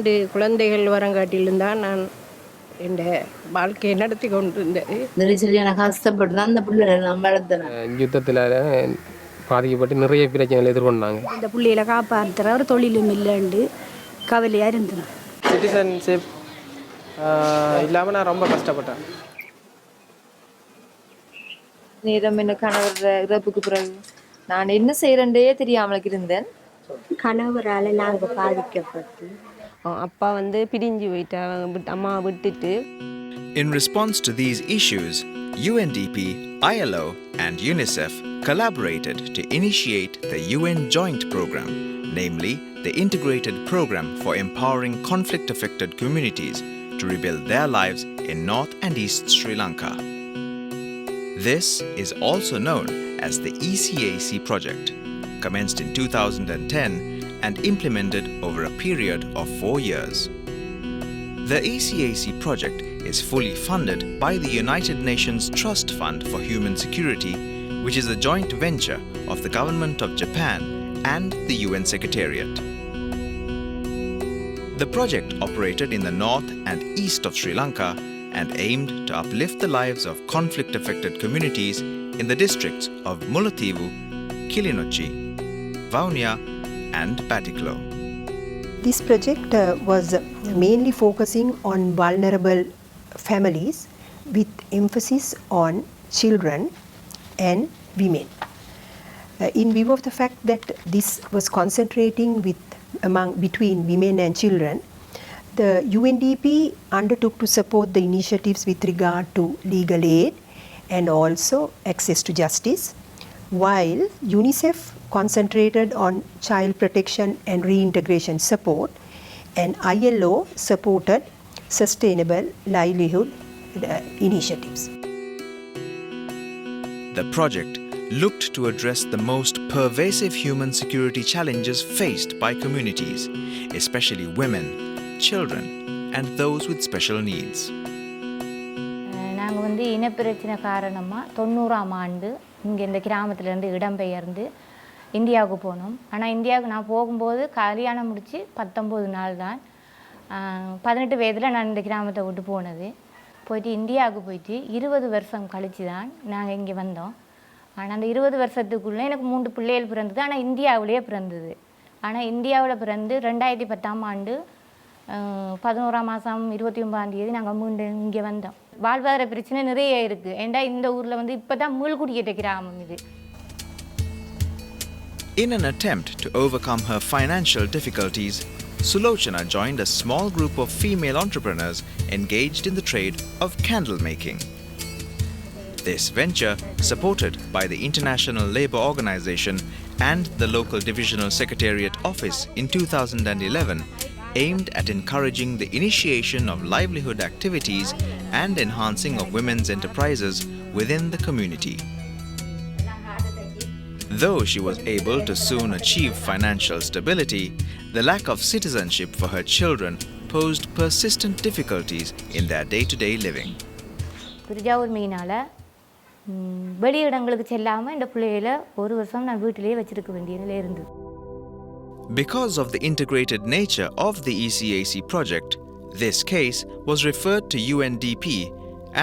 2 குழந்தைகள் வரங்காட்டிலும் தான் நான் என் வாழ்க்கையை நடத்தி கொண்டிருந்தது. நிறைய சரியான கஷ்டப்பட்டு தான் அந்த பிள்ளைகளை நான் வளர்த்தேன். யுத்தத்தில் பாதிக்கப்பட்டு நிறைய பிரச்சனைகள் எதிர்கொண்டாங்க. இந்த பிள்ளைகளை காப்பாற்றுற ஒரு தொழிலும் இல்லைண்டு கவலையாக இருந்தேன். சிட்டிசன்ஷிப் இல்லாமல் நான் ரொம்ப கஷ்டப்பட்டேன். நேரம் என்ன கணவர் இறப்புக்கு பிறகு நான் என்ன செய்கிறேன்டே தெரியாமலுக்கு இருந்தேன். கணவரால் நாங்கள் பாதிக்கப்பட்டு அப்பா பிரிஞ்சு போயிட்டா, அம்மா விட்டுட்டு. In response to these issues, UNDP, ILO and UNICEF collaborated to initiate the UN Joint Program, namely the Integrated Program for Empowering Conflict-Affected Communities to rebuild their lives in North and East Sri Lanka. This is also known as the ECAC project, commenced in 2010 and implemented over a period of 4 years. The ECAC project is fully funded by the United Nations Trust Fund for Human Security, which is a joint venture of the Government of Japan and the UN Secretariat. The project operated in the north and east of Sri Lanka and aimed to uplift the lives of conflict-affected communities in the districts of Mullaitivu, Kilinochchi, Vaunia and Patiklo. This project was mainly focusing on vulnerable families with emphasis on children and women. In view of the fact that this was concentrating between women and children, the UNDP undertook to support the initiatives with regard to legal aid and also access to justice, while UNICEF concentrated on child protection and reintegration support, and ILO supported sustainable livelihood initiatives. The project looked to address the most pervasive human security challenges faced by communities, especially women, children, and those with special needs. நாங்கள் இனப்பிரச்சனை காரணமாக 90ஆம் ஆண்டு இங்கே இந்த கிராமத்திலேருந்து இடம்பெயர்ந்து இந்தியாவுக்கு போனோம். ஆனால் இந்தியாவுக்கு நான் போகும்போது கல்யாணம் முடித்து 19 நாள் தான். 18 வயதில் நான் இந்த கிராமத்தை விட்டு போனது. போயிட்டு இந்தியாவுக்கு போயிட்டு 20 வருஷம் கழித்து தான் நாங்கள் இங்கே வந்தோம். ஆனால் அந்த 20 வருஷத்துக்குள்ளே எனக்கு 3 பிள்ளைகள் பிறந்தது. ஆனால் இந்தியாவிலேயே பிறந்தது. ஆனால் இந்தியாவில் பிறந்து 2010ஆம் ஆண்டு 11ஆம் மாதம் 29ஆம் தேதி நாங்கள் மீண்டும் இங்கே வந்தோம். வாழ்வாதார பிரச்சனை நிறைய இருக்குது. ஏண்டா இந்த ஊரில் இப்போ தான் மீள்குடியேற்ற கிராமம் இது. In an attempt to overcome her financial difficulties, Sulochana joined a small group of female entrepreneurs engaged in the trade of candle making. This venture, supported by the International Labour Organization and the local Divisional Secretariat Office in 2011, aimed at encouraging the initiation of livelihood activities and enhancing of women's enterprises within the community. Though she was able to soon achieve financial stability, the lack of citizenship for her children posed persistent difficulties in their day-to-day living. துரிஜாவுரிமையினால் வெளியிடங்களுக்கு செல்லாமல் இந்த பிள்ளைகளை 1 வருஷம் நான் வீட்டிலேயே வச்சிருக்க வேண்டியதில் இருந்தது. Because of the integrated nature of the ECAC project, this case was referred to UNDP,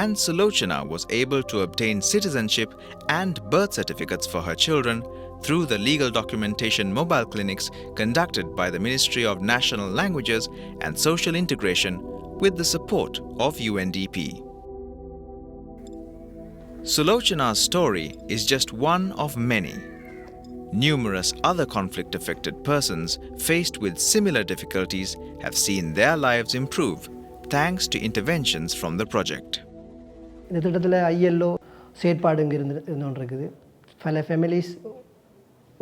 and Sulochana was able to obtain citizenship and birth certificates for her children through the legal documentation mobile clinics conducted by the Ministry of National Languages and Social Integration with the support of UNDP. Sulochana's story is just one of many. Numerous other conflict-affected persons faced with similar difficulties have seen their lives improve thanks to interventions from the project. இந்த திட்டத்தில் ILO செயற்பாடு இங்கே இருந்துருக்குது. பல families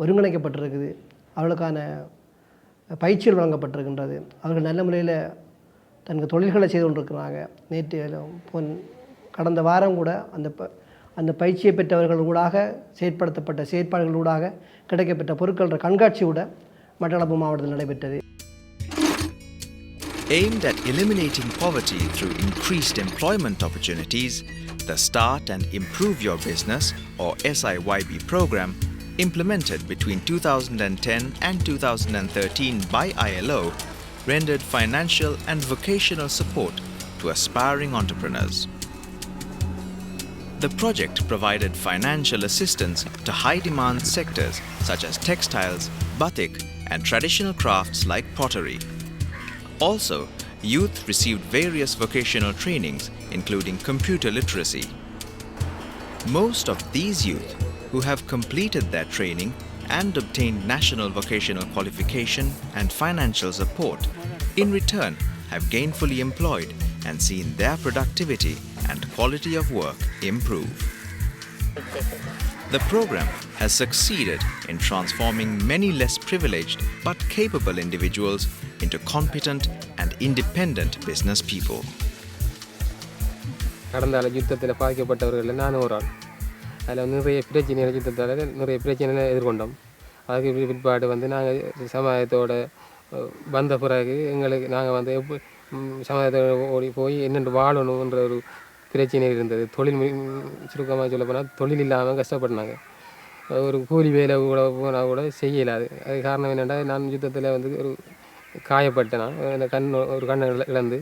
ஒருங்கிணைக்கப்பட்டிருக்குது. அவர்களுக்கான பயிற்சிகள் வழங்கப்பட்டிருக்கின்றது. அவர்கள் நல்ல முறையில் தனக்கு தொழில்களை செய்து கொண்டிருக்கிறாங்க. கடந்த வாரம் கூட அந்த பயிற்சியை பெற்றவர்கள் ஊடாக செயற்படுத்தப்பட்ட செயற்பாடுகள் ஊடாக கிடைக்கப்பட்ட பொருட்கள கண்காட்சி கூட மட்டக்களப்பு மாவட்டத்தில் நடைபெற்றது. Aimed at eliminating poverty through increased employment opportunities, the Start and Improve Your Business or SIYB program, implemented between 2010 and 2013 by ILO, rendered financial and vocational support to aspiring entrepreneurs. The project provided financial assistance to high-demand sectors such as textiles, batik, and traditional crafts like pottery. Also, youth received various vocational trainings, including computer literacy. Most of these youth who have completed their training and obtained national vocational qualification and financial support, in return have gainfully employed and seen their productivity and quality of work improve. The program has succeeded in transforming many less privileged but capable individuals into competent and independent business people. கடந்த யுத்தத்தில் பாதிக்கப்பட்டவர்கள் நானும் ஒரு ஆள். அதில் நிறைய பிரச்சனைகள் யுத்தத்தால் நிறைய பிரச்சனைகளை எதிர்கொண்டோம். அதுக்கு பிற்பாடு நாங்கள் சமுதாயத்தோட வந்த பிறகு எங்களுக்கு நாங்கள் சமுதாயத்தோட ஓடி போய் என்னென்று வாழணுன்ற ஒரு பிரச்சனை இருந்தது. தொழில் சுருக்கமாக சொல்ல போனால் தொழில் இல்லாமல் கஷ்டப்பட்டாங்க. ஒரு கூலி வேலை கூட போனால் கூட செய்யலாது. அது காரணம் என்னென்னா நான் யுத்தத்தில் ஒரு காயப்பட்டேன். நான் ஒரு கண்ணை இழந்து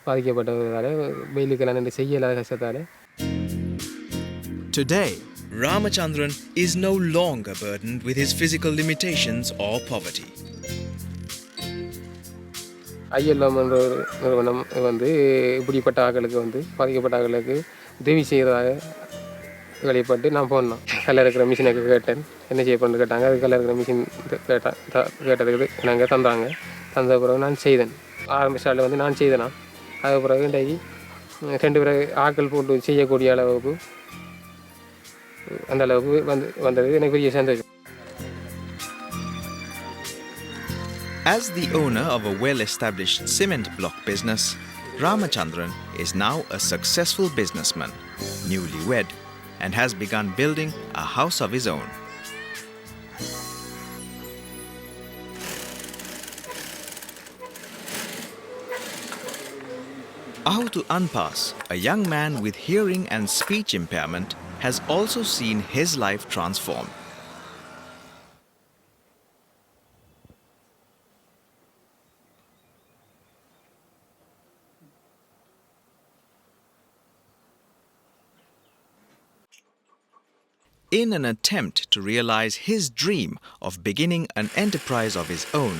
பாதிக்கப்பட்டதால் வெயிலுக்கெல்லாம் நின்று செய்யலாத கஷ்டத்தால். Today, Ramachandran is no longer burdened with his physical limitations or poverty. ILO என்ற ஒரு நிறுவனம் இப்படிப்பட்ட ஆட்களுக்கு பாதிக்கப்பட்ட ஆட்களுக்கு உதவி செய்கிறதாக வெளிப்பட்டு நான் போனேன். கல்ல இருக்கிற மிஷினுக்கு கேட்டேன், என்ன செய்ய பண்ணு கேட்டாங்க. அது கல்ல இருக்கிற மிஷின் கேட்டதுக்கு நாங்கள் தந்தாங்க. தந்த பிறகு நான் செய்தேன். ஆரம்ப ஸ்டார்டில் நான் செய்தேனா. அது பிறகு இன்றைக்கு 2 பிறகு ஆட்கள் போட்டு செய்யக்கூடிய அளவுக்கு அந்த அளவுக்கு வந்தது எனக்கு பெரிய சந்தோஷம். As the owner of a well-established cement block business, Ramachandran is now a successful businessman, newly wed, and has begun building a house of his own. Ahutu Anpas, a young man with hearing and speech impairment, has also seen his life transformed. In an attempt to realize his dream of beginning an enterprise of his own,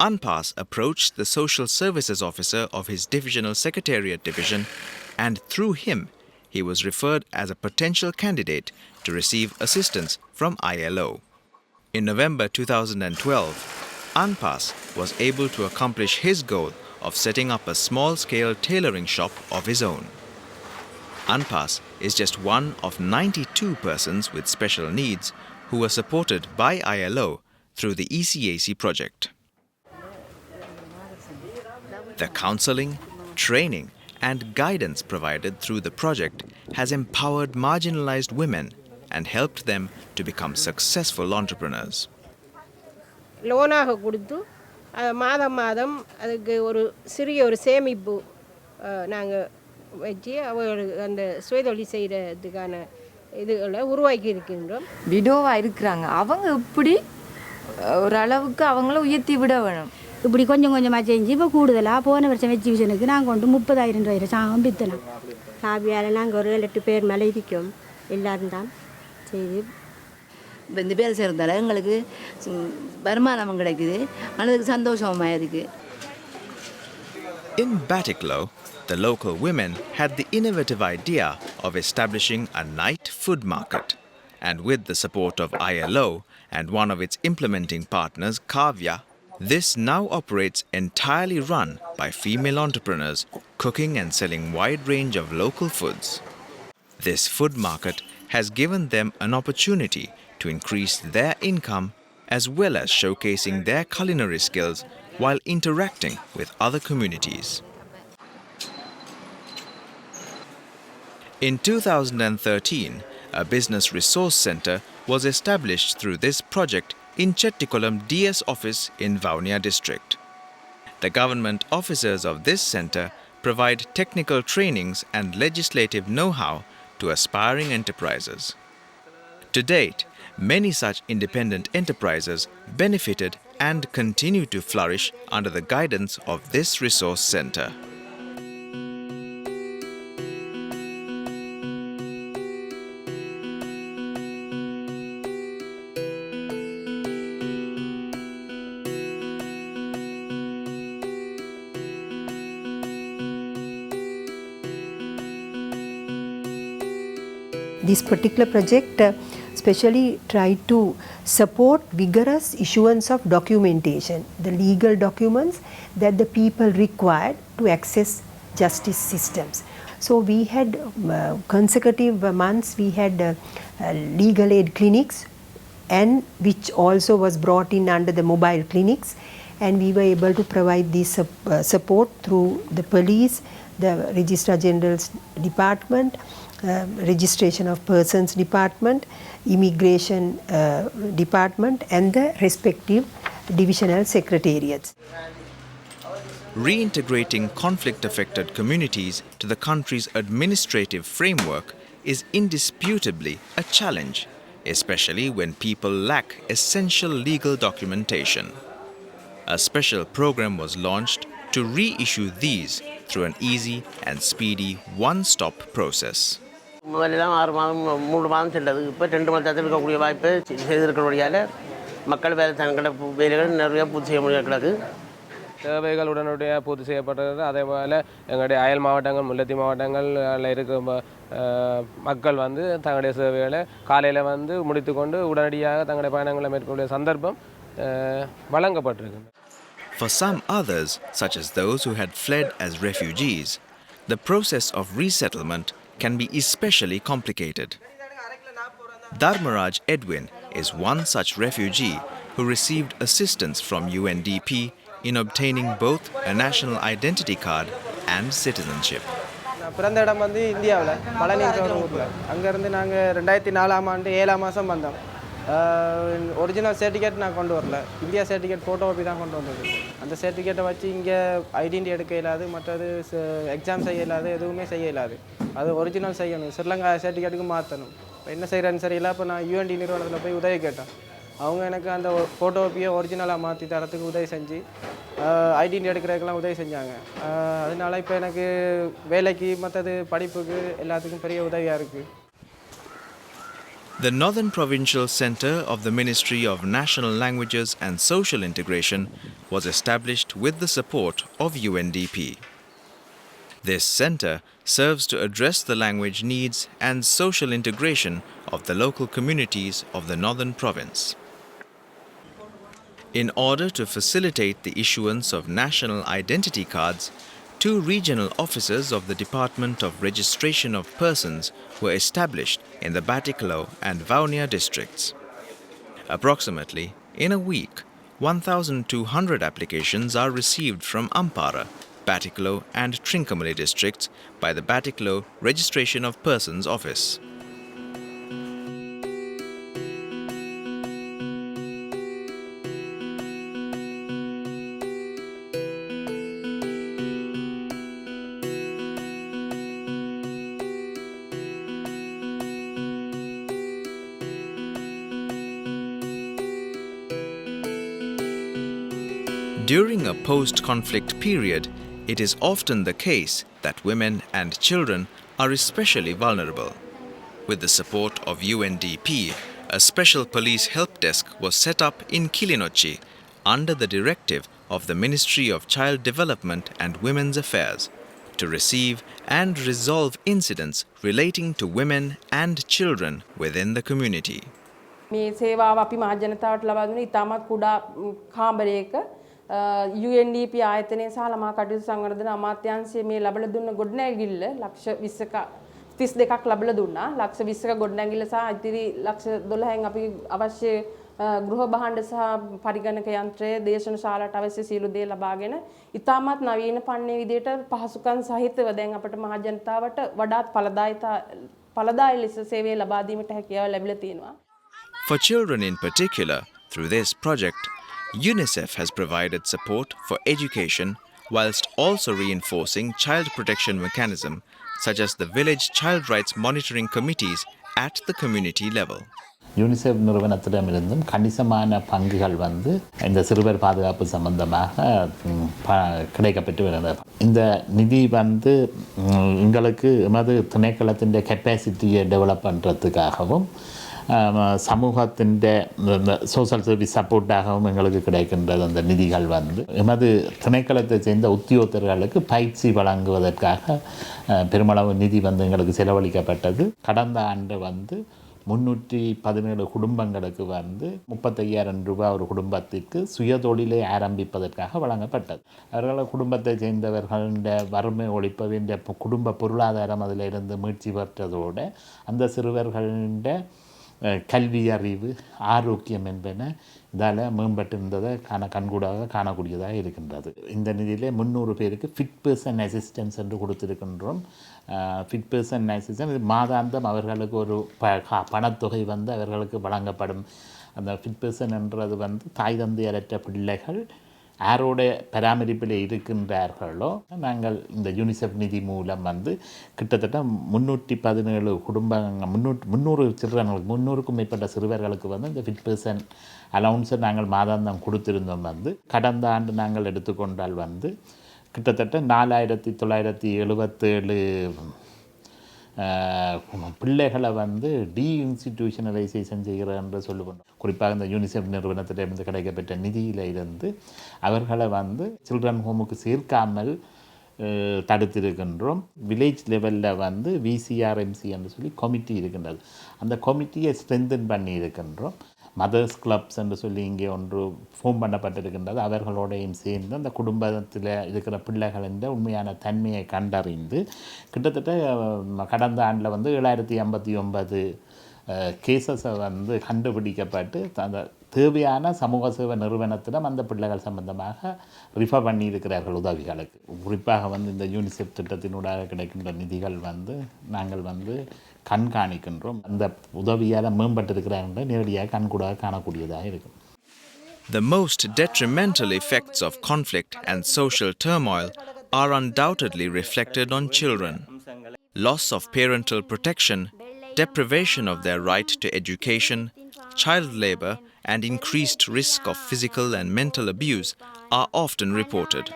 Anpas approached the social services officer of his divisional secretariat division, and through him, he was referred as a potential candidate to receive assistance from ILO. In November 2012, Anpas was able to accomplish his goal of setting up a small-scale tailoring shop of his own. Anpas is just one of 92 persons with special needs who were supported by ILO through the ECAC project. The counseling, training, and guidance provided through the project has empowered marginalized women and helped them to become successful entrepreneurs. லோனாக கொடுத்து மாதம் மாதம் அதுக்கு ஒரு சிறிய ஒரு சேமிப்பு நாங்கள் வச்சு அவர்களுக்கு அந்த சுயதொழில் செய்கிறதுக்கான இதுகளை உருவாக்கி இருக்கின்றோம். விடோவாக இருக்கிறாங்க, அவங்க இப்படி ஓரளவுக்கு அவங்கள உயர்த்தி விட வேணும். இப்படி கொஞ்சம் கொஞ்சமாக செஞ்சு இப்போ கூடுதலாக போன வருஷம் எக்ஸிபிஷனுக்கு நாங்கள் கொண்டு 30,000 ரூபாய் சாகம் விற்றலாம். சாவியால் நாங்கள் ஒரு 7-8 பேர் மேலே இருக்கோம். எல்லாரும் தான் செய்து இந்த பேர் சேர்ந்தால எங்களுக்கு வருமானம் கிடைக்குது, மனதுக்கு சந்தோஷமாக இருக்குது. In Batiklo, the local women had the innovative idea of establishing a night food market. And with the support of ILO and one of its implementing partners, Kavya, this now operates entirely run by female entrepreneurs cooking and selling wide range of local foods. This food market has given them an opportunity to increase their income as well as showcasing their culinary skills while interacting with other communities. In 2013, a business resource center was established through this project in Chettikulam DS office in Vavuniya district. The government officers of this center provide technical trainings and legislative know-how to aspiring enterprises. To date, many such independent enterprises benefited and continue to flourish under the guidance of this resource center. This particular project especially tried to support vigorous issuance of documentation, the legal documents that the people required to access justice systems. So we had consecutive months, we had legal aid clinics, and which also was brought in under the mobile clinics, and we were able to provide this support through the police, the Registrar General's Department, Registration of Persons Department, Immigration Department, and the respective divisional secretariats. Reintegrating conflict-affected communities to the country's administrative framework is indisputably a challenge, especially when people lack essential legal documentation. A special program was launched to reissue these through an easy and speedy one-stop process. முதலெல்லாம் 6 மாதம் 3 மாதம் சென்றது. இப்போ 2 மாதத்தில் இருக்கக்கூடிய வாய்ப்பை செய்திருக்கிறபடியால் மக்கள் வேறு தங்களோட வேலைகள் நிறைய பூர்த்தி செய்ய முடியாது கிடக்கு. தேவைகள் உடனடியாக பூர்த்தி செய்யப்பட்டது. அதேபோல் எங்களுடைய அயல் மாவட்டங்கள், முல்லைத்தீவு மாவட்டங்களில் இருக்கிற மக்கள் வந்து தங்களுடைய சேவைகளை காலையில் வந்து முடித்துக்கொண்டு உடனடியாக தங்களுடைய பயணங்களை மேற்கொள்ள சந்தர்ப்பம் வழங்கப்பட்டிருக்கு. For some others, such as those who had fled as refugees, the process of resettlement can be especially complicated. Dharmaraj Edwin is one such refugee who received assistance from UNDP in obtaining both a national identity card and citizenship. பிறந்த இடம் வந்து இந்தியாவில் பழனின்ற ஒரு ஊரில். அங்கேருந்து நாங்கள் 2004 ஆண்டு 7 மாதம் வந்தோம். ஒரிஜினல் சர்டிஃபிகேட் நான் கொண்டு வரல, இந்தியா சர்டிஃபிகேட் ஃபோட்டோ காப்பி தான் கொண்டு வந்தது. அந்த சர்டிஃபிகேட்டை வச்சு இங்கே ஐடென்டி எடுக்க இயலாது, மற்றது எக்ஸாம் செய்ய இயலாது, எதுவுமே செய்ய இயலாது. அது ஒரிஜினல் செய்யணும், ஸ்ரீலங்கா சர்டிஃபிகேட்டுக்கு மாற்றணும். இப்போ என்ன செய்கிறேன்னு சரியில்லை. இப்போ நான் யூஎன்டி நிறுவனத்தில் போய் உதவி கேட்டேன். அவங்க எனக்கு அந்த ஃபோட்டோ காப்பியை ஒரிஜினலாக மாற்றி தரத்துக்கு உதவி செஞ்சு ஐடென்டி எடுக்கிறதுக்கெல்லாம் உதவி செஞ்சாங்க. அதனால இப்போ எனக்கு வேலைக்கு மற்றது படிப்புக்கு எல்லாத்துக்கும் பெரிய உதவியாக இருக்குது. The Northern Provincial Centre of the Ministry of National Languages and Social Integration was established with the support of UNDP. This centre serves to address the language needs and social integration of the local communities of the Northern Province. In order to facilitate the issuance of national identity cards, 2 regional offices of the Department of Registration of Persons were established in the Batticaloa and Vaunia districts. Approximately in a week, 1,200 applications are received from Ampara, Batticaloa and Trincomalee districts by the Batticaloa Registration of Persons Office. During a post-conflict period, it is often the case that women and children are especially vulnerable. With the support of UNDP, a special police help desk was set up in Kilinochchi under the directive of the Ministry of Child Development and Women's Affairs to receive and resolve incidents relating to women and children within the community. මේ සේවාව අපි මහ ජනතාවට ලබා දුන්නේ ඉතාමත් කුඩා කාමරයක UNDP ආයතනයේ සහ ළමා කටයුතු සංවර්ධන අමාත්‍යාංශයේ මේ ලබලා දුන්න ගොඩනැගිල්ල ලක්ෂ 20ක 32ක් ලබලා දුන්නා. ලක්ෂ 20ක ගොඩනැගිල්ල සහ ඉතිරි ලක්ෂ 12න් අපි අවශ්‍ය ගෘහ භාණ්ඩ සහ පරිගණක යන්ත්‍රය දේශන ශාලාවට අවශ්‍ය සියලු දේ ලබාගෙන ඉතාමත් නවීන පන්නේ විදියට පහසුකම් සහිතව දැන් අපට මහ ජනතාවට වඩාත් ඵලදායී ලෙස සේවය ලබා දීමට හැකියාව ලැබිලා තියෙනවා. For children in particular, through this project, UNICEF has provided support for education whilst also reinforcing child protection mechanisms such as the village child rights monitoring committees at the community level. UNICEF நிறுவனத்திடமிருந்தும் கணிசமான பங்குகள் வந்து இந்த சிறுவர் பாதுகாப்பு சம்பந்தமாக கிடைக்கப்பட்டு வருகிறது. இந்த நிதி வந்து எங்களுக்கு எமது திணைக்களத்தின் கெப்பாசிட்டியை டெவலப் பண்ணுறதுக்காகவும் சமூகத்தின் சோஷியல் சர்வீஸ் சப்போர்ட்டாகவும் எங்களுக்கு கிடைக்கின்றது. அந்த நிதிகள் வந்து எமது திணைக்களத்தை சேர்ந்த உத்தியோகத்தர்களுக்கு பயிற்சி வழங்குவதற்காக பெருமளவு நிதி வந்து எங்களுக்கு செலவழிக்கப்பட்டது. கடந்த ஆண்டு வந்து 317 குடும்பங்களுக்கு வந்து 35,000 ரூபாய் ஒரு குடும்பத்திற்கு சுயதொழிலை ஆரம்பிப்பதற்காக வழங்கப்பட்டது. அவர்கள் குடும்பத்தை சேர்ந்தவர்களுடைய வறுமை ஒழிப்பு இந்த குடும்ப பொருளாதாரம் அதிலிருந்து மீட்சி பெற்றதோடு அந்த சிறுவர்களுடைய கல்வி அறிவு ஆரோக்கியம் என்பன இதால் மேம்பட்டிருந்ததை கண்கூடாக காணக்கூடியதாக இருக்கின்றது. இந்த நிதியிலே 300 பேருக்கு ஃபிட் பர்சன் அசிஸ்டன்ஸ் என்று கொடுத்திருக்கின்றோம். ஃபிட் பர்சன் அசிஸ்டன்ஸ் இது மாதாந்தம் அவர்களுக்கு ஒரு பணத்தொகை வந்து அவர்களுக்கு வழங்கப்படும். அந்த ஃபிட் பர்சன் என்றது வந்து தாய் தந்தையரற்ற பிள்ளைகள் யாரோட பராமரிப்பில் இருக்கின்றார்களோ நாங்கள் இந்த யூனிசெஃப் நிதி மூலம் வந்து கிட்டத்தட்ட 317 குடும்பங்கள் 300 சில்ட்ரன்களுக்கு 300க்கும் மேற்பட்ட சிறுவர்களுக்கு வந்து இந்த ஃபிட் பர்சன் அலவுன்ஸை நாங்கள் மாதாந்தம் கொடுத்திருந்தோம். வந்து கடந்த ஆண்டு நாங்கள் எடுத்துக்கொண்டால் வந்து கிட்டத்தட்ட 4,977 பிள்ளைகளை வந்து டீஇன்ஸ்டிடியூஷனலைசேஷன் செய்கிற என்று சொல்லுவோம். குறிப்பாக இந்த யூனிசெஃப் நிறுவனத்திலிருந்து கிடைக்கப்பட்ட நிதியில் இருந்து அவர்களை வந்து சில்ட்ரன் ஹோமுக்கு சேர்க்காமல் தடுத்திருக்கின்றோம். வில்லேஜ் லெவலில் வந்து விசிஆர்எம்சி என்று சொல்லி கமிட்டி இருக்கின்றது. அந்த கமிட்டியை ஸ்ட்ரென்தன் பண்ணி இருக்கின்றோம். மதர்ஸ் கிளப்ஸ் என்று சொல்லி இங்கே ஒன்று ஃபார்ம் பண்ணப்பட்டிருக்கின்றது. அவர்களோடையும் சேர்ந்து அந்த குடும்பத்தில் இருக்கிற பிள்ளைகளின் உண்மையான தன்மையை கண்டறிந்து கிட்டத்தட்ட கடந்த ஆண்டில் வந்து 7,059 கேசஸை வந்து கண்டுபிடிக்கப்பட்டு அந்த தேவையான சமூக சேவை நிறுவனத்திடம் அந்த பிள்ளைகள் சம்பந்தமாக ரிஃபர் பண்ணியிருக்கிறார்கள் உதவிகளுக்கு. குறிப்பாக வந்து இந்த யூனிசெஃப் திட்டத்தினூடாக கிடைக்கின்ற நிதிகள் வந்து நாங்கள் வந்து கண்காணிக்கின்றோம். அந்த உதவியால் மேம்பட்டிருக்கிறார்கள் நேரடியாக கண்கூடாக காணக்கூடியதாக இருக்கும். The most detrimental effects of conflict and social turmoil are undoubtedly reflected on children. Loss of parental protection, deprivation of their right to education, child labor, and increased risk of physical and mental abuse are often reported.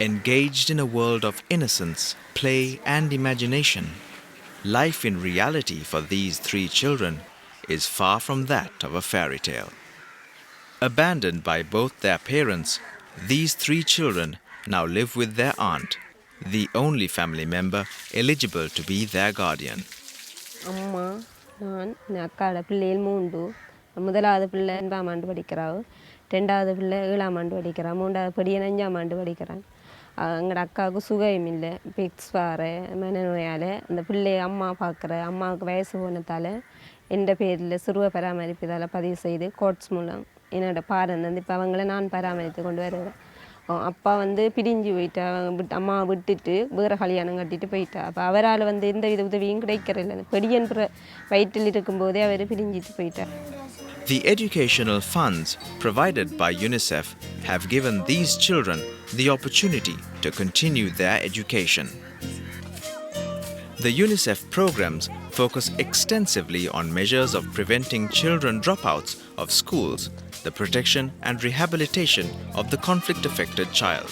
Engaged in a world of innocence, play, and imagination, life in reality for these 3 children is far from that of a fairy tale. Abandoned by both their parents, these 3 children now live with their aunt, the only family member eligible to be their guardian. அம்மா நான் அக்காவோட பிள்ளைகள் 3. முதலாவது பிள்ளை 8ஆம் ஆண்டு படிக்கிறாள், 2வது பிள்ளை 7ஆம் ஆண்டு படிக்கிறாள், 3வது படியன் 5ஆம் ஆண்டு படிக்கிறான். எங்களோட அக்காவுக்கு சுகம் இல்லை, பிக்ஸ் வார மனநோயால் அந்த பிள்ளையை அம்மா பார்க்குற அம்மாவுக்கு வயசு போனதால் எந்த பேரில் சிறுவ பராமரிப்பதால் பதிவு செய்து கோர்ட்ஸ் மூலம் என்னோடய பாடம் வந்து இப்போ அவங்கள நான் பராமரித்து கொண்டு வருவேன். அப்பா வந்து பிரிஞ்சு போயிட்டா, அம்மாவை விட்டுட்டு வேறு கல்யாணம் கட்டிட்டு போயிட்டா. அப்போ அவரால் வந்து எந்த வித உதவியும் கிடைக்கிறதில்லை. பெடியன் வயிற்றில் இருக்கும்போதே அவர் பிரிஞ்சிட்டு போயிட்டார். The educational funds provided by UNICEF have given these children the opportunity to continue their education. The UNICEF programs focus extensively on measures of preventing children dropouts of schools, the protection and rehabilitation of the conflict-affected child.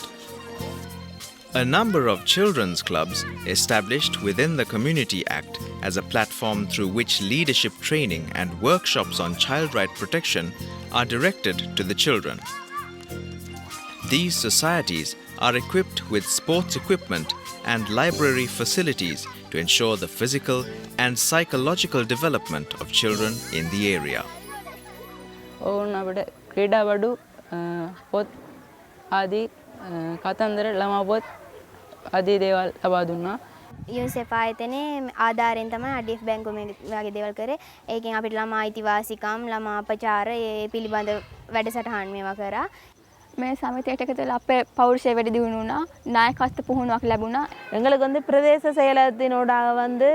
A number of children's clubs established within the Community Act as a platform through which leadership training and workshops on child right protection are directed to the children. These societies are equipped with sports equipment and library facilities to ensure the physical and psychological development of children in the area. අපිට ක්‍රීඩාවඩු පොත් ආදී කතන්දර ළමා පොත් ආදී දේවල් ලබා දුන්නා. UNICEF ආයතනයේ ආධාරයෙන් තමයි IDF බැංකුව මේ වගේ දේවල් කරේ. ඒකෙන් අපිට ළමා අයිතිවාසිකම්, ළමා අපචාර ඒ පිළිබඳ වැඩසටහන් මේවා කරා. මේ සමිතියට එකතු වෙලා අපේ පෞරුෂය වැඩි දියුණු වුණා. நாயකත්ව පුහුණුවක් ලැබුණා. எங்களுக்கு வந்து பிரதேச செயலகத்தினோடாக வந்து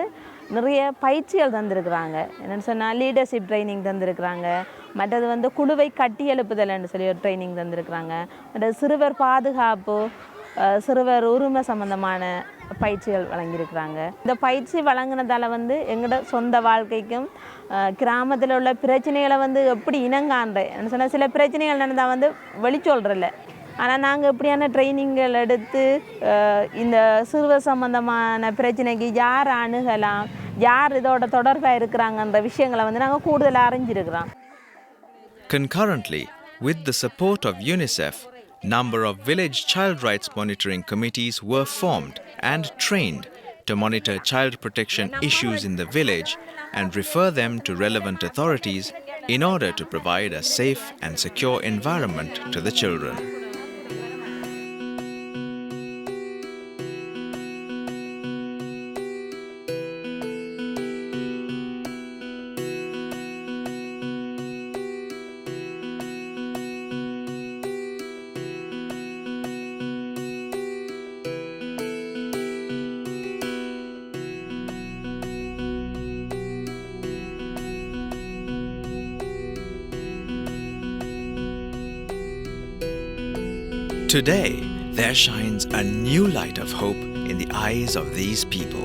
நிறைய பயிற்சிகள் தந்திருக்கிறாங்க. என்னென்னு சொன்னால் லீடர்ஷிப் ட்ரைனிங் தந்திருக்கிறாங்க. மற்றது வந்து குழுவை கட்டி எழுப்புதல்னு சொல்லி ஒரு ட்ரைனிங் தந்திருக்கிறாங்க. மற்றது சிறுவர் பாதுகாப்பு, சிறுவர் உரிமை சம்பந்தமான பயிற்சிகள் வழங்கியிருக்கிறாங்க. இந்த பயிற்சி வழங்கினதால் வந்து எங்களோட சொந்த வாழ்க்கைக்கும் கிராமத்தில் உள்ள பிரச்சனைகளை வந்து எப்படி இனங்காண்றேன் சொன்னால் சில பிரச்சனைகள் நடந்தால் வந்து வெளிச்சொல்றதில்ல. ஆனால் நாங்கள் எப்படியான ட்ரைனிங்கள் எடுத்து இந்த சிறுவர் சம்பந்தமான பிரச்சனைக்கு யார் அணுகலாம், யார் இதோட தொடர்பாக இருக்கிறாங்கன்ற விஷயங்களை வந்து நாங்கள் கூடுதலாக அறிஞ்சிருக்கிறோம். Concurrently, with the support of UNICEF, number of village child rights monitoring committees were formed and trained to monitor child protection issues in the village and refer them to relevant authorities in order to provide a safe and secure environment to the children. Today, there shines a new light of hope in the eyes of these people.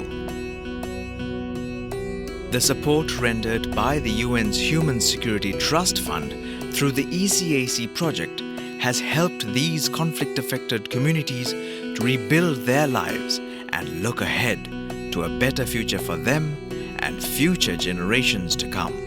The support rendered by the UN's Human Security Trust Fund through the ECAC project has helped these conflict-affected communities to rebuild their lives and look ahead to a better future for them and future generations to come.